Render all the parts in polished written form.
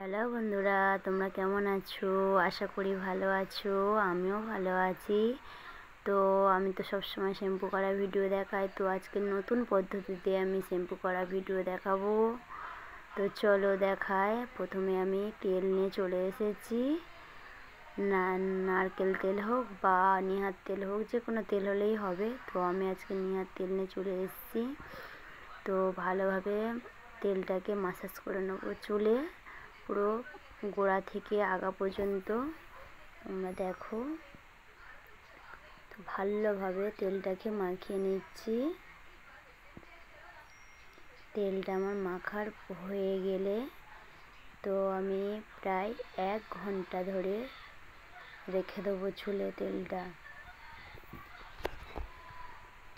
Hello বন্ধুরা, তোমরা কেমন আছো? আশা করি ভালো আছো। আমিও ভালো আছি। তো আমি তো সবসময় শ্যাম্পু করা ভিডিও দেখাই, তো আজকে নতুন পদ্ধতিতে আমি শ্যাম্পু করা ভিডিও দেখাবো। তো চলো দেখায়। প্রথমে আমি তেল নিয়ে চলে এসেছি। নারকেল তেল হোক বা নিহার তেল হোক, যে কোনো তেল হলেই হবে। তো আমি আজকে নিহার তেল নিয়ে চলে এসেছি। তো ভালোভাবে তেলটাকে মাসাজ করে নেবো চুলে, পুরো গোড়া থেকে আগা পর্যন্ত। তোমরা দেখো, তো ভালোভাবে তেলটাকে মাখিয়ে নিচ্ছি। তেলটা আমার মাখার হয়ে গেলে তো আমি প্রায় 1 ঘন্টা ধরে রেখে দেবো চুলে তেলটা।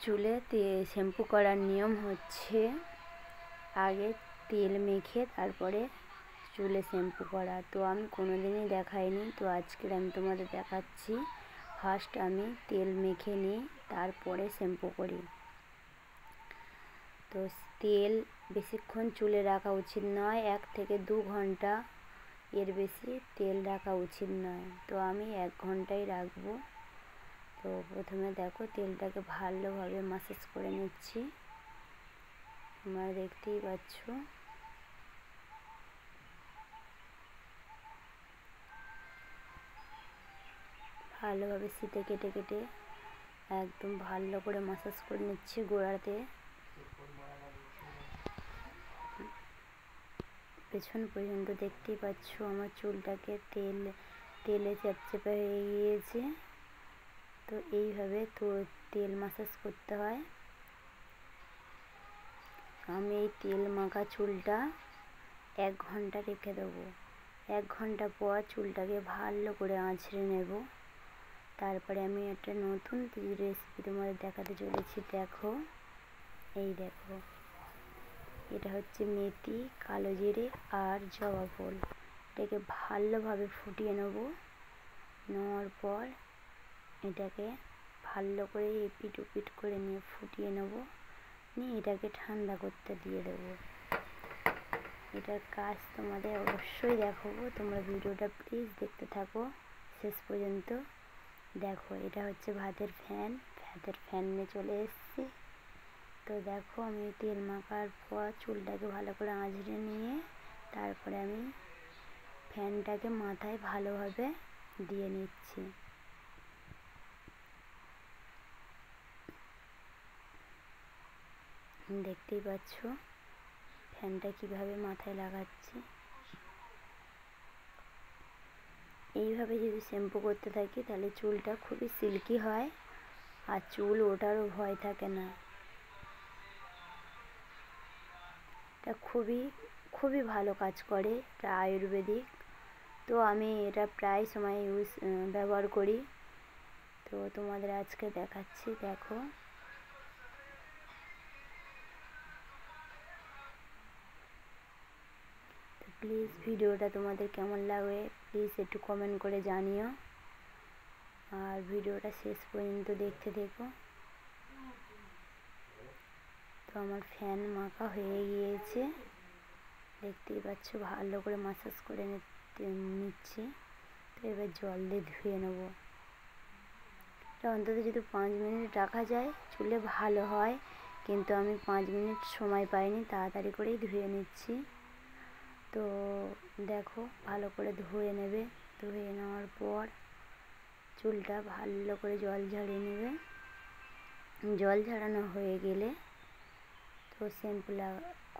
চুলে শ্যাম্পু করার নিয়ম হচ্ছে আগে তেল মেখে তারপরে চুলে শ্যাম্পু করা। তো আমি কোনোদিনই দেখাইনি, তো আজকে আমি তোমাদের দেখাচ্ছি। ফার্স্ট আমি তেল মেখে নিই, তারপরে শ্যাম্পু করি। তো তেল বেশিক্ষণ চুলে রাখা উচিত নয়, 1 থেকে 2 ঘন্টা, এর বেশি তেল রাখা উচিত নয়। তো আমি 1 ঘন্টাই রাখবো। তো প্রথমে দেখো তেলটাকে ভালোভাবে মাসাজ করে নিচ্ছি, তোমরা দেখতেই পাচ্ছ। ভালোভাবে শীতে কেটে কেটে একদম ভালো করে মাসাজ করে নিচ্ছি গোড়াতে, পেছন পর্যন্ত। দেখতেই পাচ্ছ আমার চুলটাকে তেলে চ্যাপচ্যাপে হয়ে গিয়েছে। তো এইভাবে তো তেল মাসাজ করতে হয়। আমি এই তেল মাখা চুলটা 1 ঘন্টা রেখে দেবো। 1 ঘন্টা পর চুলটাকে ভালো করে আঁচড়ে নেব। তারপরে আমি একটা নতুন রেসিপি তোমাদের দেখাতে চলেছি। দেখো, এই দেখো, এটা হচ্ছে মেথি, কালো জিরে আর জবা ফুল। এটাকে ভালোভাবে ফুটিয়ে নেওয়ার পর এটাকে ভালো করে এপিট ওপিট করে নিয়ে ফুটিয়ে নিয়ে এটাকে ঠান্ডা করতে দিয়ে দেবো। এটার কাজ তোমাদের অবশ্যই দেখাবো, তোমরা ভিডিওটা প্লিজ দেখতে থাকো শেষ পর্যন্ত। দেখো, এটা হচ্ছে ভাতের ফ্যান নিয়ে চলে এসেছি। তো দেখো, আমি তেল মাখার পর চুলটাকে ভালো করে আঁচড়ে নিয়ে তারপরে আমি ফ্যানটাকে মাথায় ভালোভাবে দিয়ে নিচ্ছি। দেখতেই পাচ্ছ ফ্যানটা কিভাবে মাথায় লাগাচ্ছি। এইভাবে যদি শ্যাম্পু করতে থাকি তাহলে চুলটা খুবই সিল্কি হয় আর চুল ওঠারও ভয় থাকে না। এটা খুবই ভালো কাজ করে, এটা আয়ুর্বেদিক। তো আমি এটা প্রায় সময় ব্যবহার করি। তো তোমাদের আজকে দেখাচ্ছি। দেখো, তো প্লিজ ভিডিওটা তোমাদের কেমন লাগে প্লিজ একটু কমেন্ট করে জানিও, আর ভিডিওটা শেষ পর্যন্ত দেখতে দেখো। তো আমার ফ্যান মাখা হয়ে গিয়েছে, দেখতেই পাচ্ছ। ভালো করে মাসাজ করে নিচ্ছি। তো এবার জল দিয়ে ধুয়ে নেব। এটা অন্তত যদি 5 মিনিট রাখা যায় চুলে ভালো হয়, কিন্তু আমি 5 মিনিট সময় পাইনি, তাড়াতাড়ি করেই ধুয়ে নিচ্ছি। তো দেখো, ভালো করে ধুয়ে নেবে। ধুয়ে নেওয়ার পর চুলটা ভালো করে জল ঝরিয়ে নেবে। জল ঝরানো হয়ে গেলে তো শ্যাম্পু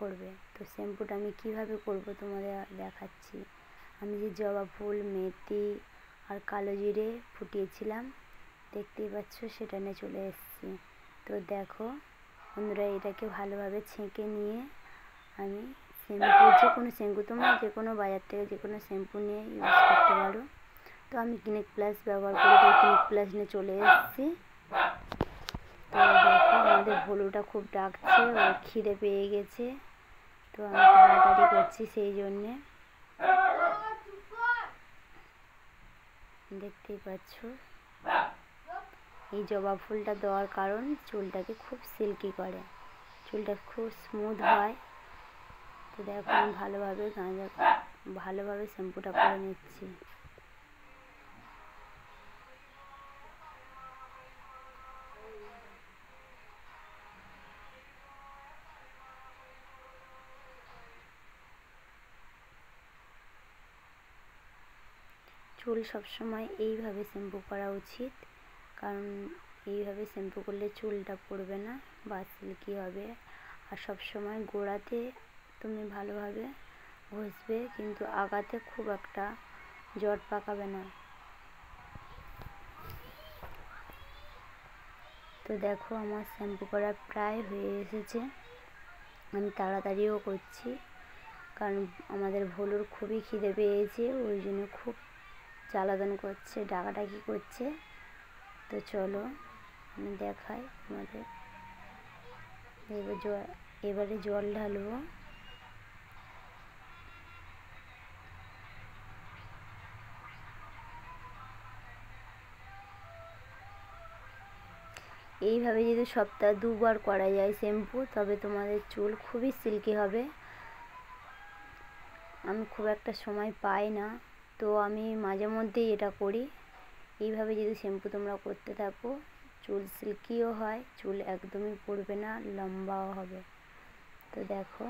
করবে। তো শ্যাম্পুটা আমি কিভাবে করব তোমাদের দেখাচ্ছি। আমি যে জবা ফুল, মেথি আর কালো জিরে ফুটিয়েছিলাম, দেখতেই পাচ্ছ, সেটা নিয়ে চলে এসেছি। তো দেখো বন্ধুরা, এটাকে ভালোভাবে ছেঁকে নিয়ে আমি শ্যাম্পু, যে কোনো শ্যাম্পু, তোমরা যে কোনো বাজার থেকে যে কোনো শ্যাম্পু নিয়ে ইউজ করতে পারো। তো আমি ক্লিনিক প্লাস ব্যবহার করি, তো ক্লিনিক প্লাস নিয়ে চলে এসেছি। তো দেখো, আমাদের ভলুটা খুব ডাকছে, ওর খিদে পেয়ে গেছে। তো আমি তাড়াতাড়ি করছি, সেই জন্যে। দেখতেই পাচ্ছ, এই জবা ফুলটা দেওয়ার কারণ চুলটাকে খুব সিল্কি করে, চুলটা খুব স্মুথ হয়। তো দেখো, আমি ভালোভাবে ভালোভাবে শ্যাম্পুটা করে নিচ্ছি। চুল সবসময় এইভাবে শ্যাম্পু করা উচিত, কারণ এইভাবে শ্যাম্পু করলে চুলটা পড়বে না বা সিল্কি হবে। আর সবসময় গোড়াতে তুমি ভালোভাবে ঘষবে, কিন্তু আগাতে খুব একটা জট পাকাবে না। তো দেখো আমার শ্যাম্পু করা প্রায় হয়ে এসেছে। আমি তাড়াতাড়িও করছি, কারণ আমাদের ভলুর খুবই খিদে পেয়েছে, ওই জন্য খুব জ্বালাতন করছে, ডাকাডাকি করছে। তো চলো আমি দেখাই তোমাদের। এবারে জল ঢালবো। এইভাবে যদি সপ্তাহে 2 বার করা যায় শ্যাম্পু, তবে তোমাদের চুল খুবই সিল্কি হবে। আমি খুব একটা সময় পাই না, তো আমি মাঝে মধ্যেই এটা করি। এইভাবে যদি শ্যাম্পু তোমরা করতে থাকো, চুল সিল্কিও হয়, চুল একদমই পড়বে না, লম্বাও হবে। তো দেখো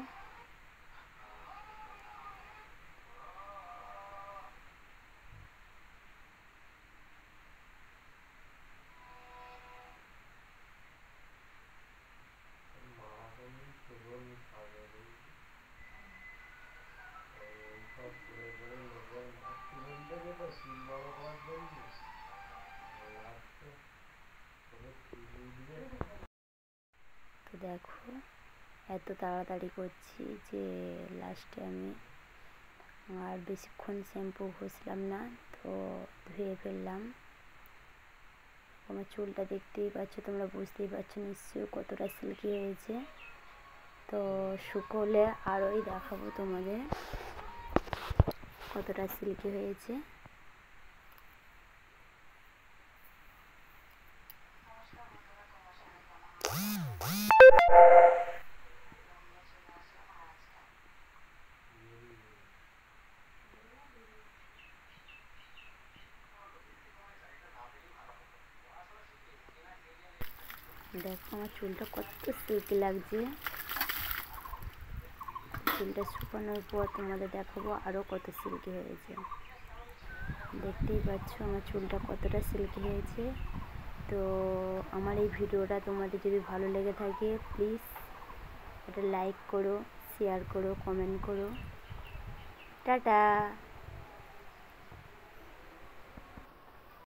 দেখো এত তাড়াতাড়ি করছি যে লাস্টে আমি আর বেশিক্ষণ শ্যাম্পু ঘষলাম না, তো ধুয়ে ফেললাম। আমার চুলটা দেখতেই পাচ্ছ, তোমরা বুঝতেই পারছো নিশ্চয়ই কতটা সিল্কি হয়েছে। তো শুকোলে আরোই দেখাবো তোমাদের কতটা সিল্কি হয়েছে। দেখো আমার চুলটা কত সিল্কি লাগছে। চুলটা শুকানোর পর তোমাদের দেখাবো আরও কত সিল্কি হয়েছে। দেখতেই পাচ্ছ আমার চুলটা কতটা সিল্কি হয়েছে। তো আমার এই ভিডিওটা তোমাদের যদি ভালো লেগে থাকে, প্লিজ এটা লাইক করো, শেয়ার করো, কমেন্ট করো। টাটা।